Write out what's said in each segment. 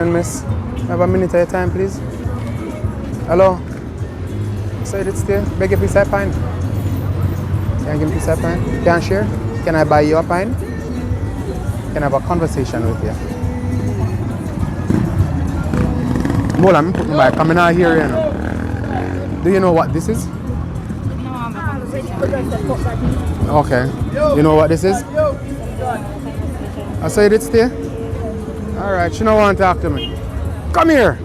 Miss, have a minute of your time, please. Hello? Say it still. Beg a piece of pine. Can I give me a piece of pine? Can I share? Can I buy you a pine? Can I have a conversation with you? Hold on, I'm putting my coming out here, you know. Do you know what this is? Okay. You know what this is? I said it still? Alright, she don't want to talk to me. Come here!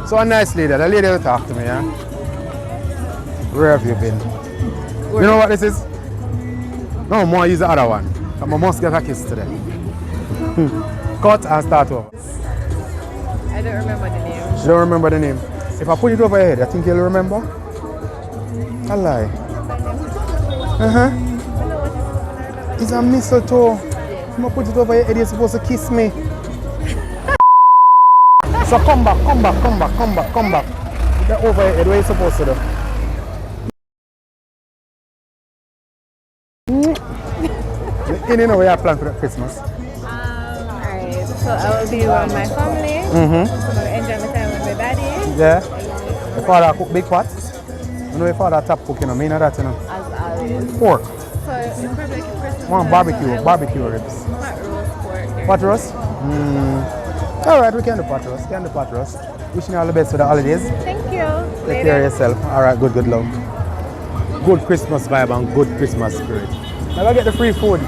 So a nice lady, the lady will talk to me, yeah? Where have you been? You know what this is? No, more use the other one. I must get a kiss today. Cut and start over. I don't remember the name. She don't remember the name. If I put it over your head, I think you'll remember? I lie. Uh-huh. It's a mistletoe. If I put it over your head, you're supposed to kiss me. So come back. Get over your head, what are you supposed to do? You know what you plan for Christmas? Alright, so I will be around my family. Mm-hmm. So I will enjoy my time with my daddy. Yeah. Your father cook big pot? You know your father top cook, you know, me know that, you know. As always. Pork. So it's probably like Christmas. One barbecue ribs. Pot roast pork. Pot roast? Alright, we can do pot roast. Wishing you all the best for the holidays. Thank you. Take care of yourself. Alright, good love. Good Christmas vibe and good Christmas spirit. Now go get the free food.